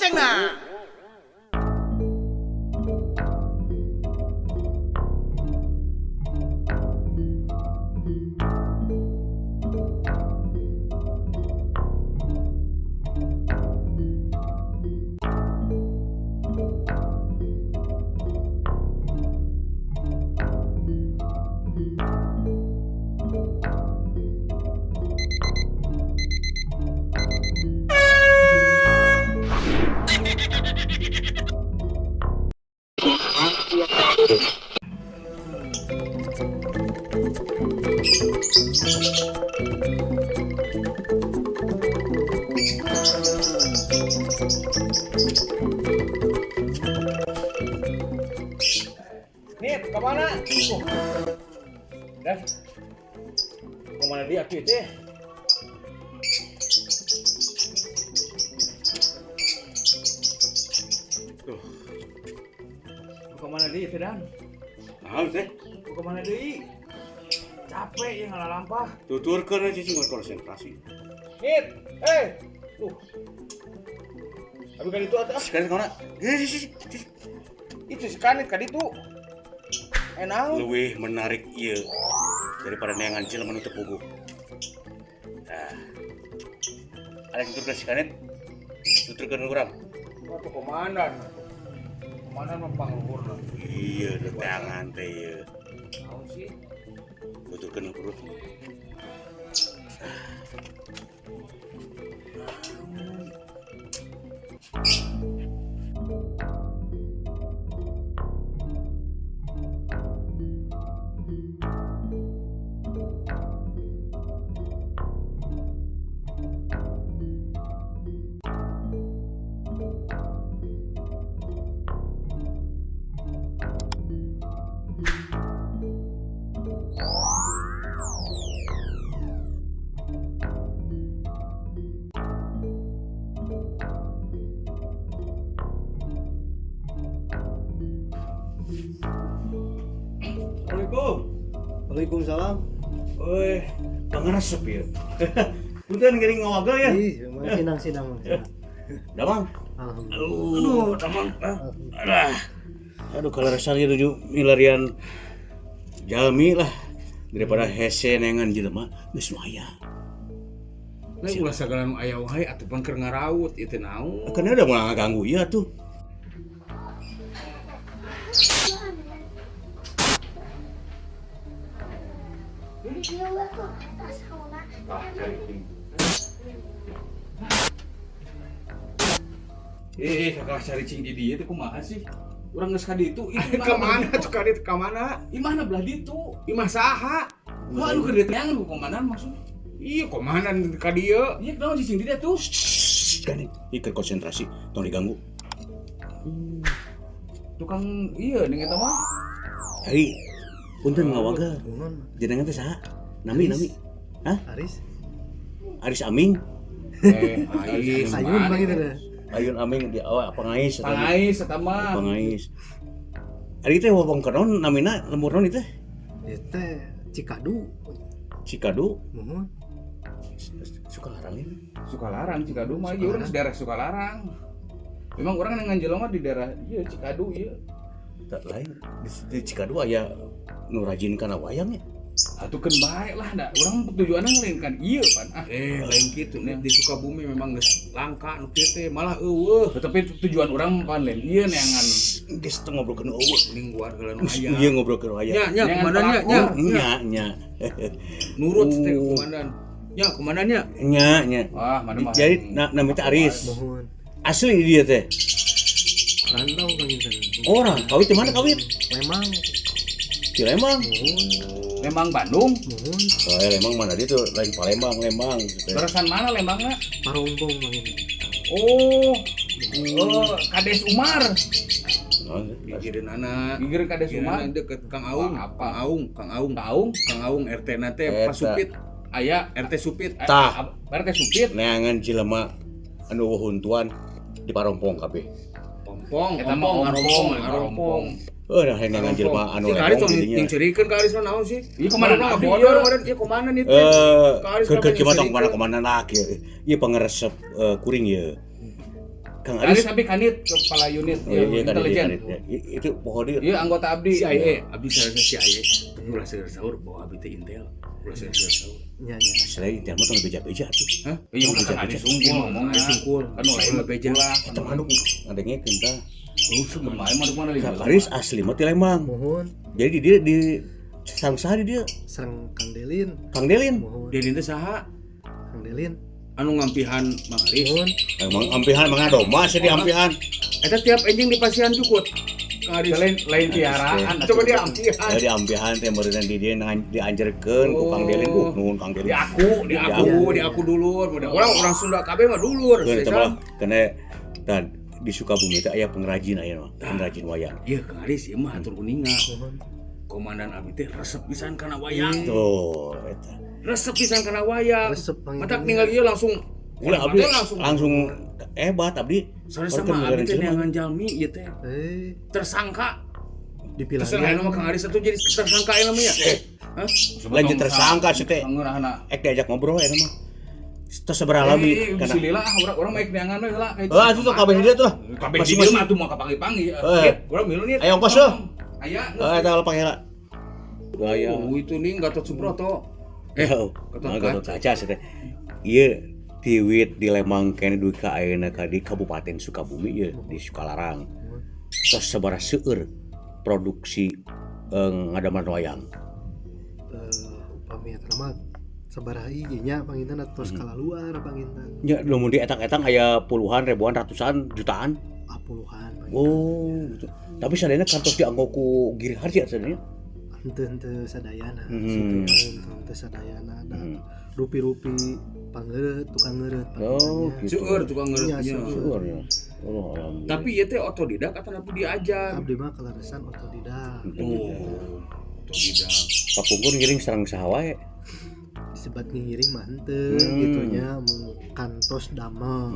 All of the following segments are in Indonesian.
loncengna. Nit, kemana? Dan kemana dia itu? Tuh, kemana dia Dan? Nah, teh. Kemana dia? Capek ya ngalah lampah. Tuturkeun aja sih konsentrasi. Nit, Abi kan itu atas. Sekarang kemana? Itu si Kanit kan itu. Enak. Lebih menarik iya daripada neangan cil menutup puguh. Nah, ada yang tuturkeun si Kanit. Tuturkeun urang. Waktu komandan. Komandan mah pangluhurna. Iya, di tangan teh ieu. Naon sih? Tuturkeun perut. Assalamualaikum. Waalaikumsalam. Oi, pangaresep ya. Punten geuning ngawagal ya. Ih, sinang. Damang. Alhamdulillah. Aduh, damang. Aduh, kalau rasanya tujuh milarian jalmi lah daripada hese nengan jelema geus nu aya. Lain ulah sagala nu aya wae atuh keur ngaraut ieu teh naon. Kan udah mulai ngaganggu ieu tuh. Kakak cari cing di dieu teh kumaha sih? Urang geus ka ditu, itu kemana tuh ka ditu ka mana? Imana belah ditu? Imah saha? Wah, lu keur dieu neangan ku komandan maksudnya? Iya, komandan ka dieu. Iya, naon cing di dieu tuh? Kan ikut konsentrasi, tong diganggu. Tukang iya ning eta mah. Hai, punten ngawaga. Jenengan teh saha? Nami. Hah? Aris Aming. Ais. Ayun bagi teh. Ayun Aming di awal Pangais. Pangais eta mah. Pangais. Ari teh wewengkon namina lembur naon ieu teh? Ieu teh Cikadu. Cikadu. Mohon. Sukalarang ini. Sukalarang Cikadu mah ieu urang daerah Sukalarang. Memang orang dengan jelema di daerah ieu Cikadu ieu. Tak lain di Cikadu aya nu rajin kana wayang ya. Atukeun bae lah da. Urang tujuanna ngalain kan ieu pan. Lain kitu nih di Sukabumi memang geus langka nu kieu teh malah eueuh. Tapi tujuan urang pan lain ieu neangan Geus teu ngobrolkeun eueuh. ning luar heula nu aya. Ieu ngobrolkeun wayang. Nya komandan nya. Nya. Nurut teh komandan. Nya komandan nya. Nya. Wah, mana mah. Jadi nama teh Aris. Mohon. Asli dia teh. Rantau Kang Inten. Orang kawit di mana kawit? Lemang. Di Lembang. Lembang Bandung. Mohon. Oh, Lembang mana dia tuh lain Palembang, Lembang. Barasan mana Lembangna? Parompong Kang Inten. Oh, Kades Umar. Gigireun Gigireun Kades Umar Deket Kang Aung. Apa? Kang Aung RT na teh Eta. Pak Supit. Aya RT Supit. Tah. RT Supit. Neangan jelema anu wahuntuan di Parompong kabeh. Pompong. Eta mah Arompong. Nah neangan jelema anu Kari Lembang tong didinya. nyerikeun ka Aris mah naon sih? Ieu komandan abdi bodor kemarin ieu komandan itu. Keur kieu mah tong komandan lah kieu. Ieu pangaresep kuring ieu. Kang Aris Aris. abdi kanit kepala unit Oh, iya, intelijen. Itu pohon dia. Iya anggota abdi. CIA, abdi sareng CIA. Ulah seueur saur bawa abdi teh intel. Ulah seueur saur. Nya Selain intel mah tong beja-beja tuh. Hah? Iya mah kan Aris unggul ngomong Sungkul. Anu lain mah beja. Eta manuk ngadengkeun tah. Oh, sebenarnya mah mana lagi. Kang Aris asli mah ti Lembang. mohon Jadi dia di sareng dia sareng Kang Delin. Kang Delin. Mohon Dia teh saha? Kang Delin. Anu ngampihan Mang Aris. Mohon Emang ampihan mengadoma sih di ampihan. Eta tiap enjing di pasian cukut. Kang Aris. Lain tiaraan. Coba dia ampihan. Di ampihan teh meureun di dia dianjerkeun ku Kang Delin. Nuhun Kang Delin. Di aku dulur. Orang Sunda kabeh mah dulur. Keun teh mah kena dan di Sukabumi teh aya pengrajin aya mah, pengrajin wayang. Iya Kang Aris ieu mah hatur kuninga. mohon Komandan abdi teh resep pisan kana wayang. Tuh eta. Resep pisan kana wayang. resep Matak ningali ieu langsung Ulah abdi langsung hebat abdi. sore sama abdi teh neangan jalmi ieu teh tersangka. dipilih Selain nama Kang Aris itu jadi tersangka ya namanya. Hah? Lanjut tersangka sih teh. Ngeurahna. Diajak ngobrol ya mah. Terus seberapa lami Bisa lila orang maik neangan we heula. Ah itu tuh kabeh dia tuh lah. Kabeh di dieu mah tuh mau kapangi-pangi. Urang milu nih. Ayo ongkos tuh. Aya. Eta lapang heula. Gaya. Oh itu nih Gatot Subroto. Gatot Kaca sih teh. Ieu tiwit di Lembang kene duit ka ayeuna ka di Kabupaten Sukabumi ieu di Sukalarang. Terus sabaraha seueur produksi ngadaman wayang. upami eta mah sabaraha ieu nya panginten atau skala luar panginten Ya lamun di etang-etang aya puluhan, ribuan, ratusan, jutaan. puluhan Oh, gitu. Tapi sadayana kantos dianggo ku Giri Harja sadayana. henteu sadayana Hmm. henteu sadayana ada rupi-rupi pangeureut tukang ngeureut Oh, gitu. Seueur tukang Iya, ngeureup. Seueur ya. Oh, alhamdulillah. Tapi ieu teh otodidak atau napi diajar? abdi mah kalaresan otodidak Otodidak. Kapungkur ngiring sareng saha wae. disebat ngiring mah henteu gitu nya mun kantos damel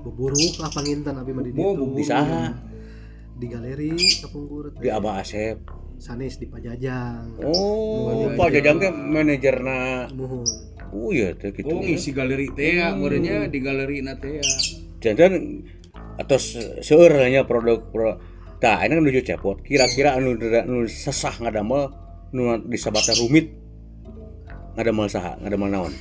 buburuk lah panginten abdi mah di ditu Di saha? di galeri kapungkur Di Abah Asep. sanes di Pajajang Oh, Pak Jajang teh manajerna. mohon Oh iya teh gitu. Oh ngisi galeri teh ya, meureunnya di galeri na teh ya. Jantan atau seueur nya produk tah ini kan nuju cepot. Kira-kira anu sesah ngadamel nu disebutna rumit. Ngadamel saha? Ngadamel naon?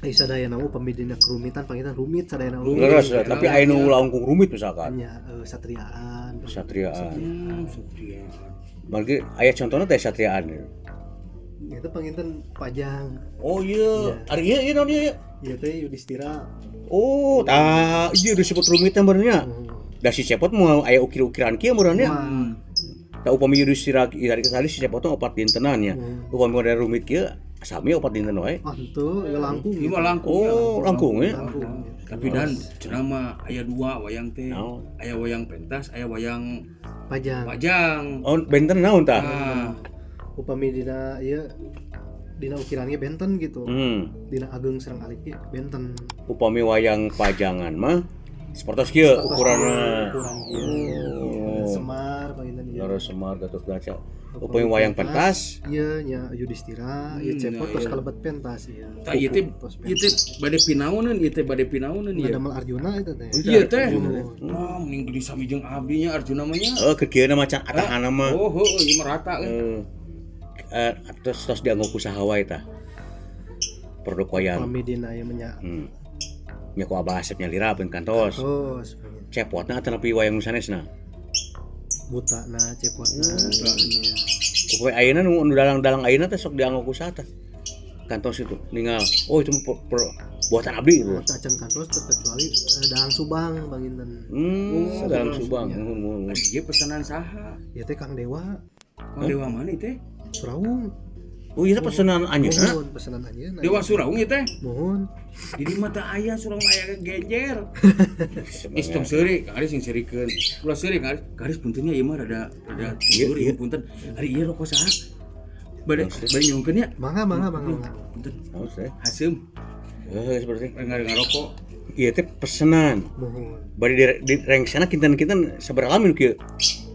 sadayana mah pamidina kerumitan panginten rumit sadayana Leres, tapi aya nu langkung rumit misalkan. nya satriaan Satriaan. Satria. Mangke aya contohna teh satriaan. itu panginten Pajang Oh iya, ari ieu naon ieu? ieu teh Yudhistira Oh, tah ieu disebut rumitna benernya. Da si cepot mau aya ukir-ukiran kieu meureunnya. Da upami Yudhistira dari kesali si cepot opat dintenan nya. Upami ada rumit kieu sami opat dinten wae. antu ya langkung Ieu mah langkung. Oh, langkung ya. Tapi dan cenah mah aya dua wayang teh. Naon? Aya wayang pentas, aya wayang Pajang pajang. Oh, benten naon tah? Ah, upami dina ieu dina ukirannya benten gitu dina ageng sareng alik ge benten Upami wayang pajangan mah sapertos kieu ukuranna. kurang ieu Semar panginten ieu Loro Semar Gatot Kaca. Upami wayang pentas ieu nya Yudhistira ieu cepot tos kalebet pentas ieu tah ieu teh bade pinaoneun, ieu teh bade pinaoneun ieu. ngadamel Arjuna eta teh Ieu teh. Wah, mending geuning sami jeung abdi nya Arjuna mah nya. oh kekieuna macan atahana mah. Oh, heuh, ieu mah rata Terus dianggo ku saha wae tah? Produk wayang. upami dina ieu nya Nya ku Abah Asep nyalira pun kantos. tos Cepotna atau nepi wayang nu sanesna? butana cepotna Pokoke ayeuna nu dalang-dalang ayeuna teh sok dianggo ku saha tah? Kantos itu ningal. Oh itu buatan abdi gitu. Tacan kantos terkecuali dalang Subang panginten Dalang Subang. Ieu pesanan saha? ieu teh Kang Dewa Kang Dewa mana ieu teh? Suraung Oh iya pesanan anjeunna. mohon pesanan anjeun Dewa Suraung ieu teh. mohon Jadi mata aya Suraung aya genjer. Istong seuri, Kang Aris sing serikeun. Ulah seuri Kang Aris punten ieu mah rada tidur ieu punten. Ari ieu rokok saha? Bade nyungkeun ya. mangga Punten. Haus teh. Hasem. Seperti Ngarokok. ieu teh pesanan. mohon Bari di rengsana kinten-kinten sabaraha lami nu kieu?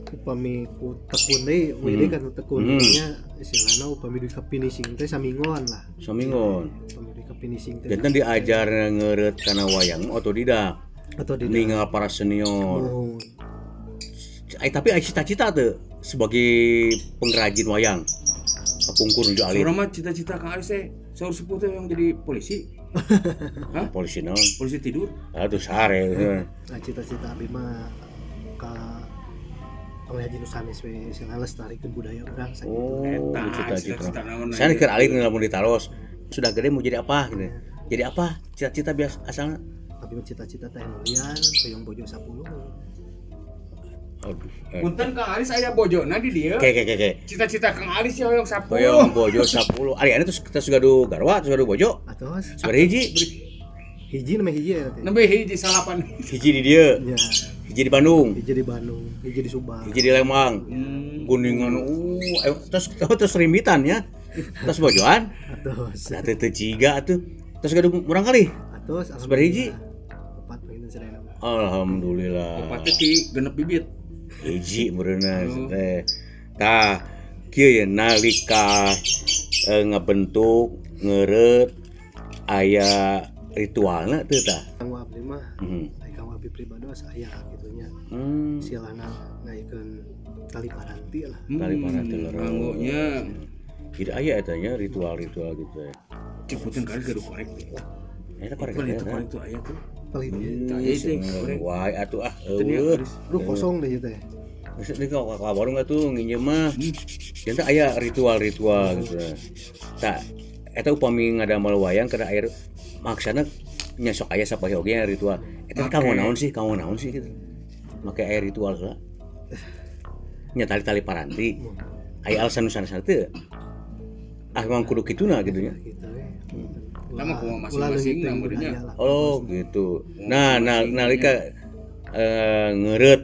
upami ku tekun deui we kan tekun nya istilahna upami di finishing teh samingon lah Samingon. upami di finishing teh Jantan diajar ngeureut kana wayang otodidak. atau di ningal para senior. oh, Tapi aya cita-cita tuh sebagai pengrajin wayang. Kapungkur nuju alit. Saurang mah cita-cita Kang Aris teh saur sepuh teh yang jadi polisi. Hah? Polisi naon? Polisi tidur. Aduh sare. nah cita-cita abdi mah ka pengrajin sanes we sing ngalestarikeun budaya urang sakitu. Oh, Eta, cita-cita. cita-cita naon Saya aya. keur alit lamun ditaros. Sudah gede mau jadi apa gitu. Jadi apa? Cita-cita biasa asalna. Tapi mah cita-cita teh nulian hoyong bojo 10. Aduh. Punten Kang Aris aya bojona di dieu. Oke. Cita-cita Kang Aris ya hoyong 10. Hoyong bojo 10. Ari ane terus kita sugadu garwa, terus sugadu bojo. Atos Sebar hiji. hiji nama hiji ya teh. Nembe hiji salapan. Hiji di dieu. Ya, Hiji di Bandung. hiji di Bandung, hiji di Subang. Hiji di Lembang. Kuningan terus rimbitan ya. Terus bojoan. Atos. Nah teu ciga atuh. Terus gadu urang kali. Atos Sebar hiji. Opat pengen sadayana. Alhamdulillah. Opatnya ti genep bibit. Hiji meureuna teh. Tah kieu ya nalika ngabentuk ngeureut aya ritualna teu tah. Kang abdi mah Hmm. Kang abdi pribadi saya gitunya. Hmm. Silana ngaikeun tali paranti lah. Tali paranti leureut. Anggonya Tidak aya eta nya ritual-ritual gitu ya. ciputin kali gaduh korek teh. Eta korek Paling eta. itu korek tuh aya tuh. Paling Tah ieu teh korek. Wae atuh ah. Teu Aris. lu kosong deh teh. Geus deui ka warung atuh nginjem mah. Yen teh aya ritual-ritual gitu. Tah eta upami ngadamel wayang kada air maksana nya sok aya sapoe oge ritual. Eta kamu naon sih gitu. Make air ritual heula. Nya tali-tali paranti. Aya alasan nusana teu. Ah memang kudu kituna gitu nya. Gitu we. Lama kumaha masing-masing namanya. Oh gitu. Nah, nalika ngeureut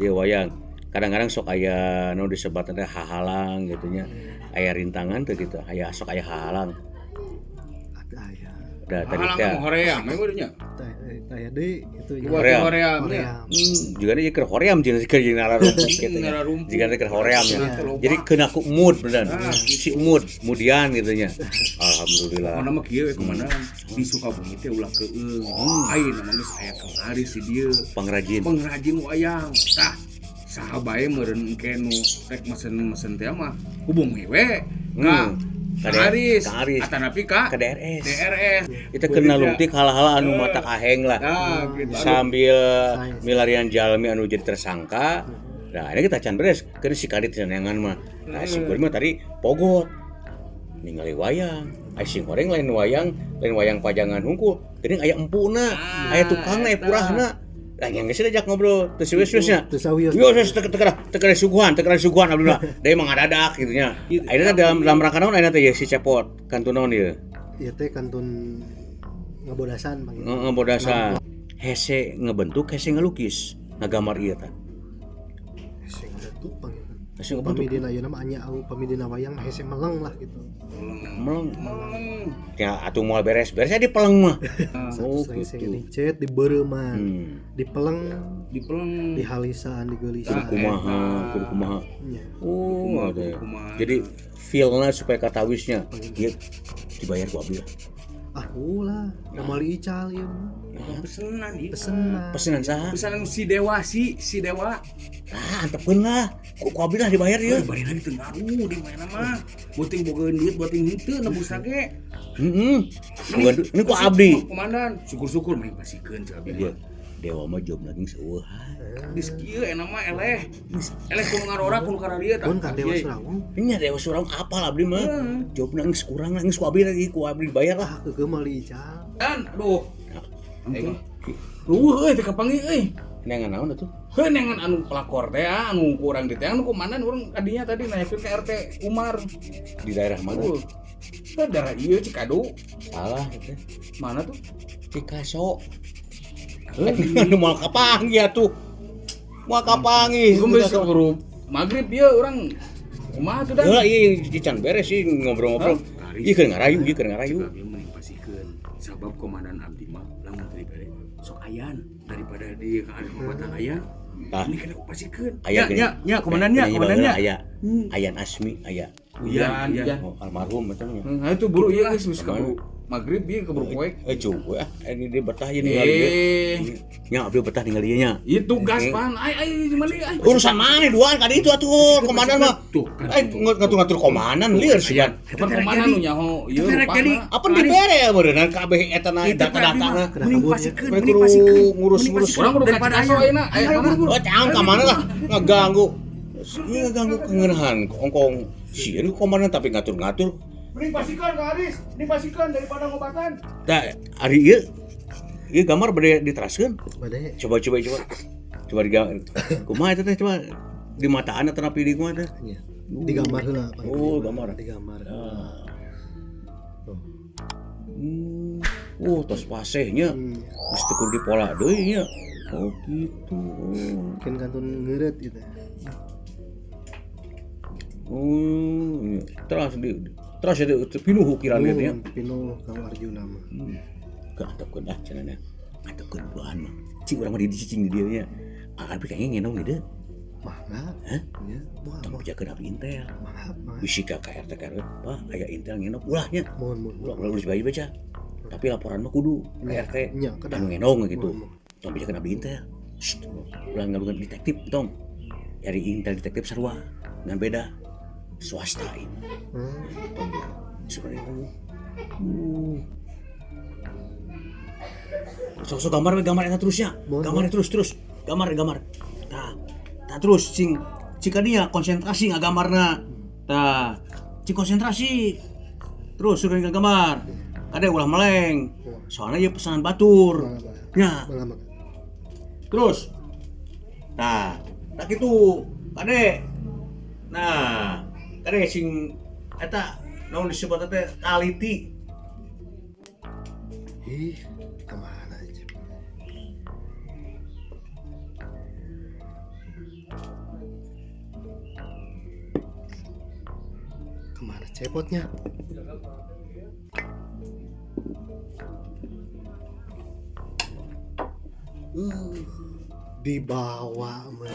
ieu wayang. Kadang-kadang sok aya nu disebat teh hahalang gitu nya. Aya rintangan teh gitu. Aya sok aya hahalang. Ada aya. Da tadi Halang teh mah hoream we urangnya. Taya deui itu Hoream. Hoream. juga nih keur hoream jeung keur nara rumput gitu nya. Jika keur hoream nya. Jadi kena ku mood beneran. Si mood, kemudian gitu nya. Alhamdulillah. Mana mah kieu we kumaha di Sukabumi teh ulah keueung. Ayeuna mah geus aya Kang Aris si dieu. Pengrajin wayang. Tah saha bae meureun engke nu rek mesen teh mah hubung we Kang Aris. Atanapi ka DRS. Kita kena lumtik hal-hal anu mata kaheng lah. Gitu. Sambil milarian jalmi anu jadi tersangka. Nah, ini kita can beres. Keur si kadit neangan mah. Nah, si goreng mah tadi pogot. Ningali wayang. Ai sing goreng lain wayang pajangan hungkul. Geuning aya empuna, aya tukangna, aya purahna. Lah yang geus diajak ngobrol, teu siwes-siwesnya. Teu sawios. Yo teu suguhan Abdullah. Deui mah ngadadak kitu nya. Ayeuna dalam rangka naon ayeuna teh si cepot kantun naon ieu? Ieu teh kantun ngabodasan panggil. Ngebodasan. Hese ngebentuk, hese ngelukis. Ngagambar ieu tah. Sing atuh panggil. Hese ngebentuk. Pamidina ayeuna mah anya au pamidina wayang hese meleng lah gitu. Meleng. Ya atuh moal beres-beres di peleng mah. Satu sing dicet, dibeureman, dipeleng, dihalisan, digeulisan. Kudu kumaha. Nya. Oh, ada. Jadi feel-na supaya katawisnya ieu dibayar ku abdi lah. Ah ulah, namali ical ieu mah. Pesenan ieu. Pesenan saha? Pesanan si Dewa. Ah, antepkeun lah. Ku abdi lah dibayar ieu. Bari lagi teu ngaruh di mana mah. Beuting bogeun duit beuting henteu nebus lage. Ini ku abdi. Komandan, syukur-syukur main pasikeun cek abdi. Dia dewa mah job lagi seueuhan. Dis kieu enak mah eleh. Eleh kudu ngarora kudu kana dieu tah. Pun ka Dewa Surawung. Nya dewa surang apal abdi mah. Jobna geus kurang geus ku abdi lagi ku abdi dibayar lah. Ah keugeuh mali ical. Dan aduh. Eueuh teh kapangi euy. Nengan naon atuh? Heuh nengan anu pelakor teh anu kurang di teh anu komandan urang adinya tadi naikeun ke RT Umar. Di daerah mana? Daerah ieu Cikadu. Salah teh. Mana tuh? Cikaso. Moal kapanggih atuh. Moal kapanggih. Geus keburu magrib ieu urang kumaha tuh dan? Heula ieu dican beres sih ngobrol-ngobrol. Ieu keur ngarayu. Kami mending pasikeun sabab komandan abdi mah lamun teu dibere sok ayan daripada di Kang Aris ngobatan ayan. Ini kena pasikeun. Nya komandannya. Aya. Ayan Asmi aya. Uyan. Almarhum macamnya. Nah itu buru ieu geus keburu Maghrib ieu keburu poek. Coba ini dia betah ya ningali ieu. Nya abdi betah ningali ieu nya. Itu gas pan. Ai mali ai. Urusan mana duaan kali itu atuh komandan mah. Tuh kan. Ngatur-ngatur komandan lieur sian. Pan komandan nu nyaho ieu rupana. Apa dibere ya beureunan kabeh eta na data-datana. Mending pasikeun, Mereka ngurus-ngurus. Urang kudu ka Cikaso ayeuna. Aya mana? Oh, caang ka mana lah ngaganggu. Iya ngaganggu kengeunahan ongkong sieun komandan tapi ngatur-ngatur. Mending pasikeun ka Aris, mending pasikeun daripada ngobatan. Da ari ieu gambar bade diteraskeun. Bade. Coba. Coba digambar. Kumaha eta teh coba di mataan atau napi di kumaha teh? Nya. Digambar heula Pak. Oh, gambar. Digambar. Tos pasehnya. Geus teu kudu dipola deui nya. Oh gitu. Mungkin kantun ngeureut gitu. Oh, iya. Terus ya pinuh ukiran lihat ya. Pinuh Kang Arjuna mah. Keantepkeun dah cenana. Antepkeun buahan mah. Cing urang mah di cicing di dieu nya. Abi kayaknya ngenong ieu. Mangga. Hah? Nya. Tong bejakeun abdi intel. Mangga. Bisi ka KRT KRT, Pak, aya intel ngenong ulah nya. Mohon. Ulah urus bayi baca. Tapi laporan mah kudu KRT. Nya, kedah. Anu ngenong gitu. Tong bejakeun abdi intel. Ulah ngalungan detektif tong. Nyari intel detektif sarua. Ngan beda. Swasta ini. Sebenarnya sok gambar eta terusnya. Gambar terus. Gambar. Tah terus cing dia konsentrasi ngagambarna. Tah cing konsentrasi. Terus sudah ngagambar. Kade ulah meleng. Soalnya ieu pesanan batur. Nya. Terus. Nah, tak kitu. Kade. Nah, kade sing eta naon disebut teh quality. Ih, kemana aja? Kemana cepotnya? Dibawa men.